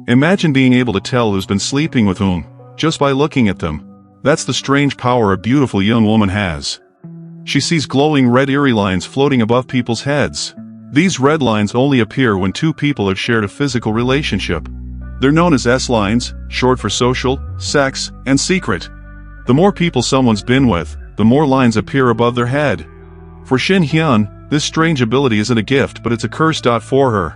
Imagine being able to tell who's been sleeping with whom, just by looking at them. That's the strange power a beautiful young woman has. She sees glowing red eerie lines floating above people's heads. These red lines only appear when two people have shared a physical relationship. They're known as S-lines, short for social, sex, and secret. The more people someone's been with, the more lines appear above their head. For Shin Hyun, this strange ability isn't a gift but it's a curse. For her.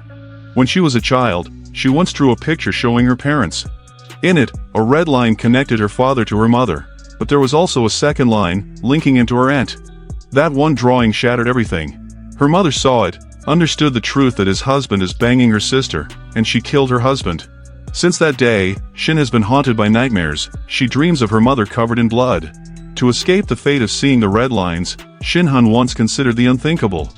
When she was a child, she once drew a picture showing her parents. In it, a red line connected her father to her mother, but there was also a second line, linking him to her aunt. That one drawing shattered everything. Her mother saw it, understood the truth that his husband is banging her sister, and she killed her husband. Since that day, Shin has been haunted by nightmares. She dreams of her mother covered in blood. To escape the fate of seeing the red lines, Shin Hyun once considered the unthinkable.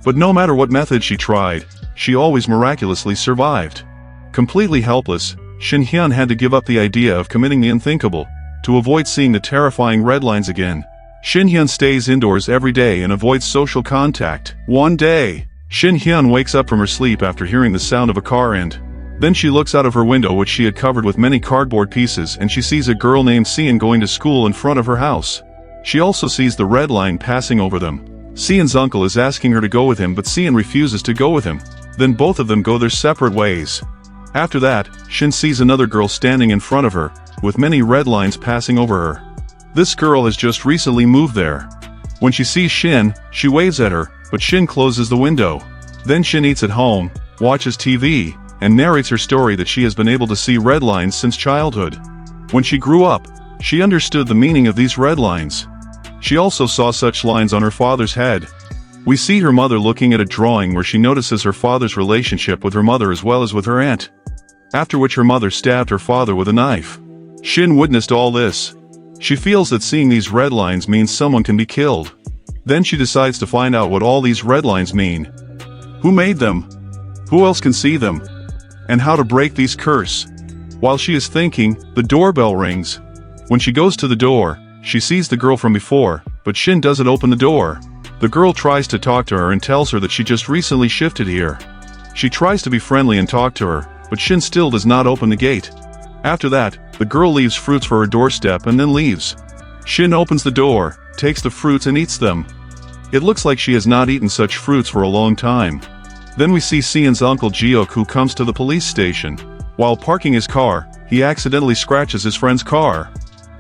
But no matter what method she tried, she always miraculously survived. Completely helpless, Shin Hyun had to give up the idea of committing the unthinkable, to avoid seeing the terrifying red lines again. Shin Hyun stays indoors every day and avoids social contact. One day, Shin Hyun wakes up from her sleep after hearing the sound of a car and then she looks out of her window, which she had covered with many cardboard pieces, and she sees a girl named Sean going to school in front of her house. She also sees the red line passing over them. Seon's uncle is asking her to go with him, but Seon refuses to go with him. Then both of them go their separate ways. After that, Shin sees another girl standing in front of her, with many red lines passing over her. This girl has just recently moved there. When she sees Shin, she waves at her, but Shin closes the window. Then Shin eats at home, watches TV, and narrates her story that she has been able to see red lines since childhood. When she grew up, she understood the meaning of these red lines. She also saw such lines on her father's head. We see her mother looking at a drawing where she notices her father's relationship with her mother as well as with her aunt. After which her mother stabbed her father with a knife. Shin witnessed all this. She feels that seeing these red lines means someone can be killed. Then she decides to find out what all these red lines mean. Who made them? Who else can see them? And how to break these curse. While she is thinking, the doorbell rings. When she goes to the door, she sees the girl from before, but Shin doesn't open the door. The girl tries to talk to her and tells her that she just recently shifted here. She tries to be friendly and talk to her, but Shin still does not open the gate. After that, the girl leaves fruits for her doorstep and then leaves. Shin opens the door, takes the fruits and eats them. It looks like she has not eaten such fruits for a long time. Then we see Seon's uncle Jiok, who comes to the police station. While parking his car, he accidentally scratches his friend's car.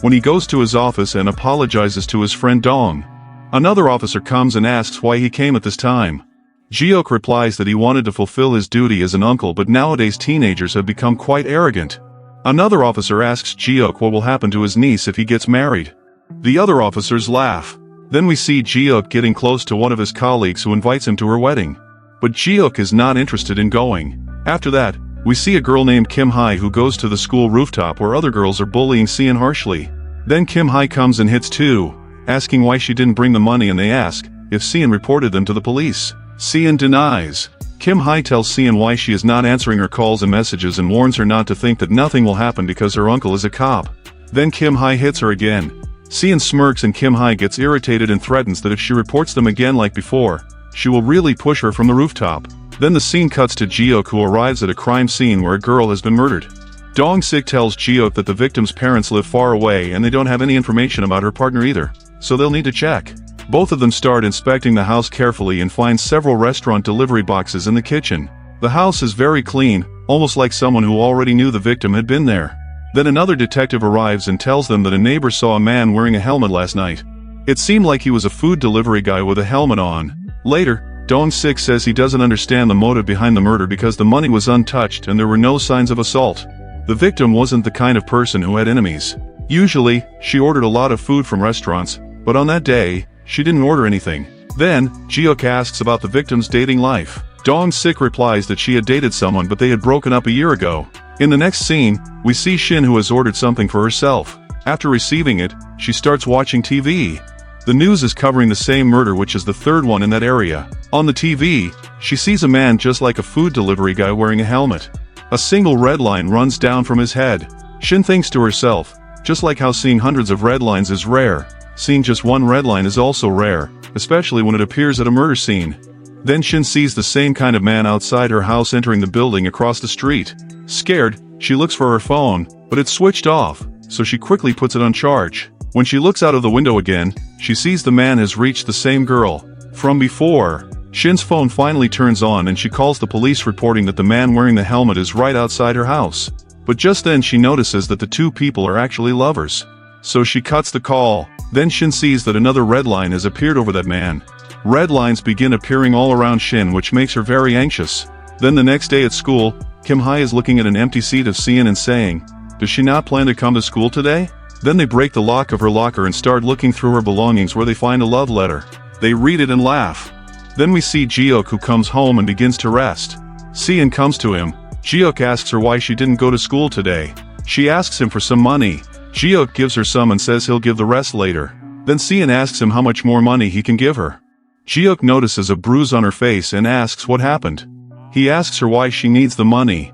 When he goes to his office and apologizes to his friend Dong, another officer comes and asks why he came at this time. Jiok replies that he wanted to fulfill his duty as an uncle, but nowadays teenagers have become quite arrogant. Another officer asks Jiok what will happen to his niece if he gets married. The other officers laugh. Then we see Jiok getting close to one of his colleagues who invites him to her wedding. But Jiok is not interested in going. After that, we see a girl named Kim Hai who goes to the school rooftop where other girls are bullying Seon harshly. Then Kim Hai comes and hits two, asking why she didn't bring the money, and they ask if Seon reported them to the police. Seon denies. Kim Hai tells Seon why she is not answering her calls and messages and warns her not to think that nothing will happen because her uncle is a cop. Then Kim Hai hits her again. Seon smirks and Kim Hai gets irritated and threatens that if she reports them again like before, she will really push her from the rooftop. Then the scene cuts to Jiok, who arrives at a crime scene where a girl has been murdered. Dong Sik tells Jiok that the victim's parents live far away and they don't have any information about her partner either, so they'll need to check. Both of them start inspecting the house carefully and find several restaurant delivery boxes in the kitchen. The house is very clean, almost like someone who already knew the victim had been there. Then another detective arrives and tells them that a neighbor saw a man wearing a helmet last night. It seemed like he was a food delivery guy with a helmet on. Later, Dong Sik says he doesn't understand the motive behind the murder because the money was untouched and there were no signs of assault. The victim wasn't the kind of person who had enemies. Usually, she ordered a lot of food from restaurants, but on that day, she didn't order anything. Then, Jiok asks about the victim's dating life. Dong Sik replies that she had dated someone but they had broken up a year ago. In the next scene, we see Shin, who has ordered something for herself. After receiving it, she starts watching TV. The news is covering the same murder, which is the third one in that area. On the TV, she sees a man just like a food delivery guy wearing a helmet. A single red line runs down from his head. Shin thinks to herself, just like how seeing hundreds of red lines is rare, seeing just one red line is also rare, especially when it appears at a murder scene. Then Shin sees the same kind of man outside her house entering the building across the street. Scared, She looks for her phone, but it's switched off, so she quickly puts it on charge. When she looks out of the window again, she sees the man has reached the same girl from before. Shin's phone finally turns on and she calls the police, reporting that the man wearing the helmet is right outside her house. But just then she notices that the two people are actually lovers. So she cuts the call. Then Shin sees that another red line has appeared over that man. Red lines begin appearing all around Shin, which makes her very anxious. Then the next day at school, Kim Hae is looking at an empty seat of Seon and saying, "Does she not plan to come to school today?" Then they break the lock of her locker and start looking through her belongings, where they find a love letter. They read it and laugh. Then we see Jihyuk, who comes home and begins to rest. Seon comes to him. Jihyuk asks her why she didn't go to school today. She asks him for some money. Jihyuk gives her some and says he'll give the rest later. Then Seon asks him how much more money he can give her. Jihyuk notices a bruise on her face and asks what happened. He asks her why she needs the money.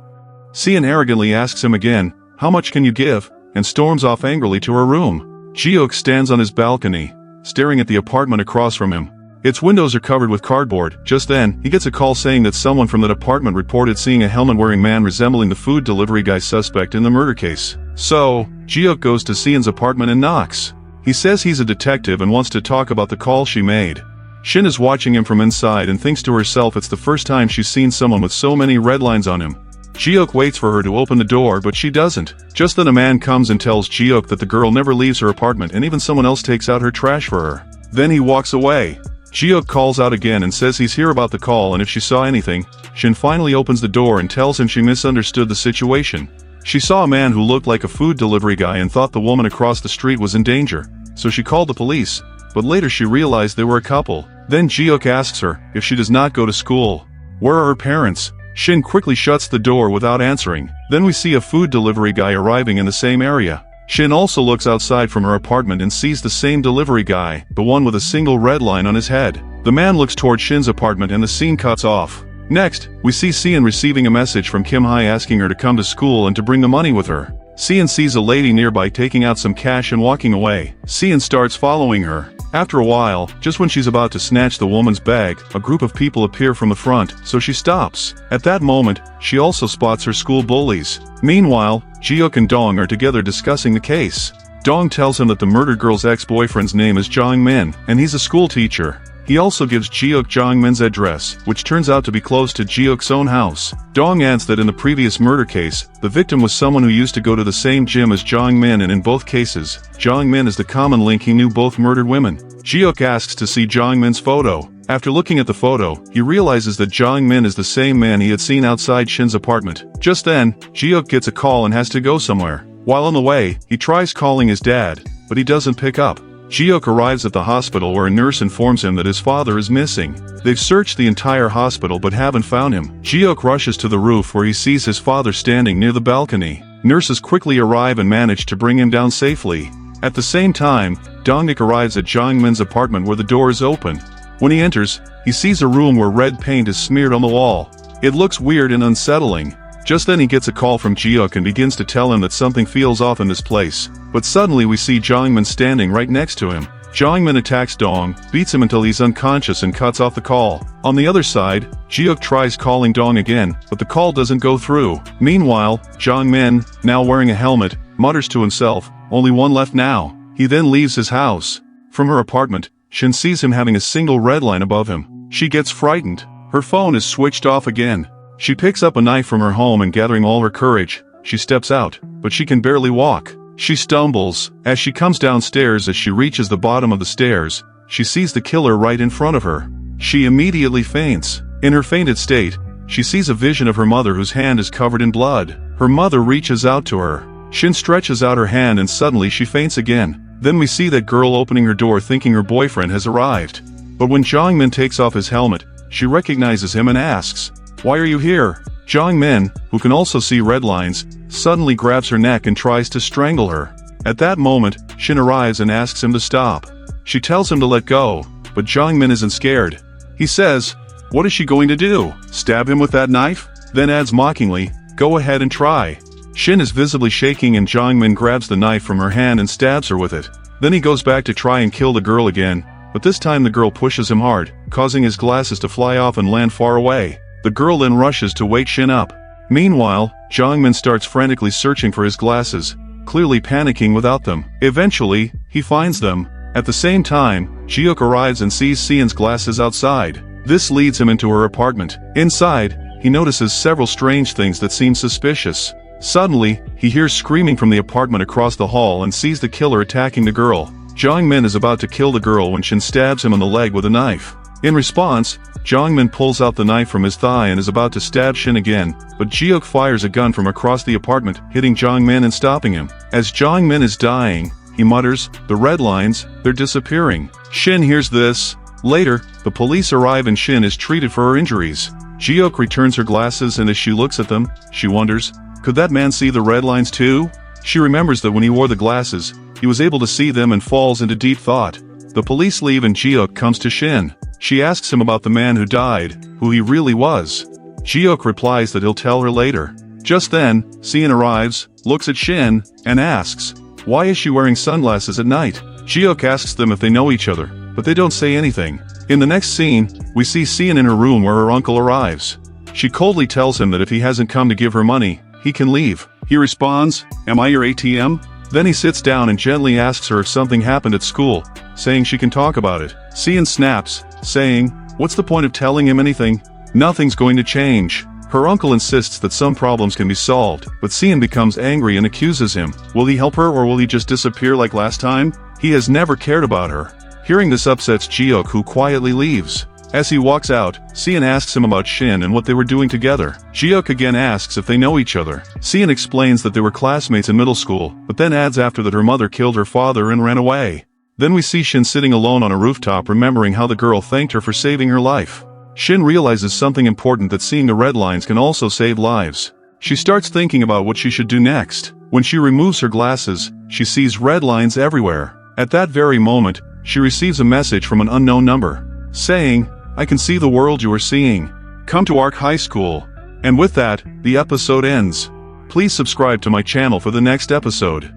Seon arrogantly asks him again, "How much can you give?" and storms off angrily to her room. Jihyuk stands on his balcony, staring at the apartment across from him. Its windows are covered with cardboard. Just then, he gets a call saying that someone from that apartment reported seeing a helmet-wearing man resembling the food delivery guy suspect in the murder case. So, Jihyuk goes to Seon's apartment and knocks. He says he's a detective and wants to talk about the call she made. Shin is watching him from inside and thinks to herself it's the first time she's seen someone with so many red lines on him. Jihyuk waits for her to open the door, but she doesn't. Just then a man comes and tells Jihyuk that the girl never leaves her apartment and even someone else takes out her trash for her. Then he walks away. Jihyuk calls out again and says he's here about the call and if she saw anything. Shin finally opens the door and tells him she misunderstood the situation. She saw a man who looked like a food delivery guy and thought the woman across the street was in danger, so she called the police. But later she realized they were a couple. Then Jihyuk asks her if she does not go to school. Where are her parents? Shin quickly shuts the door without answering. Then we see a food delivery guy arriving in the same area. Shin also looks outside from her apartment and sees the same delivery guy, the one with a single red line on his head. The man looks toward Shin's apartment and the scene cuts off. Next, we see Seon receiving a message from Kim Hae asking her to come to school and to bring the money with her. Seon sees a lady nearby taking out some cash and walking away. Seon starts following her. After a while, just when she's about to snatch the woman's bag, a group of people appear from the front, so she stops. At that moment, she also spots her school bullies. Meanwhile, Jihyuk and Dong are together discussing the case. Dong tells him that the murdered girl's ex-boyfriend's name is Jong Min, and he's a school teacher. He also gives Jihyuk Jong Min's address, which turns out to be close to Jihyuk's own house. Dong adds that in the previous murder case, the victim was someone who used to go to the same gym as Jong Min, and in both cases, Jong Min is the common link. He knew both murdered women. Jihyuk asks to see Jong Min's photo. After looking at the photo, he realizes that Jong Min is the same man he had seen outside Shin's apartment. Just then, Jihyuk gets a call and has to go somewhere. While on the way, he tries calling his dad, but he doesn't pick up. Jihyuk arrives at the hospital where a nurse informs him that his father is missing. They've searched the entire hospital but haven't found him. Jihyuk rushes to the roof where he sees his father standing near the balcony. Nurses quickly arrive and manage to bring him down safely. At the same time, Dongnik arrives at Jong Min's apartment where the door is open. When he enters, he sees a room where red paint is smeared on the wall. It looks weird and unsettling. Just then he gets a call from Jihyuk and begins to tell him that something feels off in this place. But suddenly we see Jong Min standing right next to him. Jong Min attacks Dong, beats him until he's unconscious and cuts off the call. On the other side, Jihyuk tries calling Dong again, but the call doesn't go through. Meanwhile, Jong Min, now wearing a helmet, mutters to himself, "Only one left now." He then leaves his house. From her apartment, Shin sees him having a single red line above him. She gets frightened. Her phone is switched off again. She picks up a knife from her home and gathering all her courage, she steps out, but she can barely walk. She stumbles. As she comes downstairs, as she reaches the bottom of the stairs, she sees the killer right in front of her. She immediately faints. In her fainted state, she sees a vision of her mother whose hand is covered in blood. Her mother reaches out to her. Shin stretches out her hand and suddenly she faints again. Then we see that girl opening her door thinking her boyfriend has arrived. But when Jong Min takes off his helmet, she recognizes him and asks, "Why are you here?" Jong Min, who can also see red lines, suddenly grabs her neck and tries to strangle her. At that moment, Shin arrives and asks him to stop. She tells him to let go, but Jong Min isn't scared. He says, "What is she going to do? Stab him with that knife?" Then adds mockingly, "Go ahead and try." Shin is visibly shaking and Jong Min grabs the knife from her hand and stabs her with it. Then he goes back to try and kill the girl again, but this time the girl pushes him hard, causing his glasses to fly off and land far away. The girl then rushes to wake Shin up. Meanwhile, Jongmin starts frantically searching for his glasses, clearly panicking without them. Eventually, he finds them. At the same time, Jiuk arrives and sees Seon's glasses outside. This leads him into her apartment. Inside, he notices several strange things that seem suspicious. Suddenly, he hears screaming from the apartment across the hall and sees the killer attacking the girl. Jongmin is about to kill the girl when Shin stabs him on the leg with a knife. In response, Jongmin pulls out the knife from his thigh and is about to stab Shin again, but Jiuk fires a gun from across the apartment, hitting Jongmin and stopping him. As Jongmin is dying, he mutters, "The red lines, they're disappearing." Shin hears this. Later, the police arrive and Shin is treated for her injuries. Jiuk returns her glasses and as she looks at them, she wonders, could that man see the red lines too? She remembers that when he wore the glasses, he was able to see them and falls into deep thought. The police leave and Jiuk comes to Shin. She asks him about the man who died, who he really was. Jiuk replies that he'll tell her later. Just then, Seon arrives, looks at Shin, and asks, why is she wearing sunglasses at night? Jiuk asks them if they know each other, but they don't say anything. In the next scene, we see Seon in her room where her uncle arrives. She coldly tells him that if he hasn't come to give her money, he can leave. He responds, "Am I your ATM?" Then he sits down and gently asks her if something happened at school, saying she can talk about it. Seon snaps, saying, "What's the point of telling him anything? Nothing's going to change." Her uncle insists that some problems can be solved, but Seon becomes angry and accuses him. Will he help her or will he just disappear like last time? He has never cared about her. Hearing this upsets Jiuk, who quietly leaves. As he walks out, Seon asks him about Shin and what they were doing together. Jiuk again asks if they know each other. Seon explains that they were classmates in middle school, but then adds after that her mother killed her father and ran away. Then we see Shin sitting alone on a rooftop remembering how the girl thanked her for saving her life. Shin realizes something important, that seeing the red lines can also save lives. She starts thinking about what she should do next. When she removes her glasses, she sees red lines everywhere. At that very moment, she receives a message from an unknown number, saying, "I can see the world you are seeing. Come to Arc High School." And with that, the episode ends. Please subscribe to my channel for the next episode.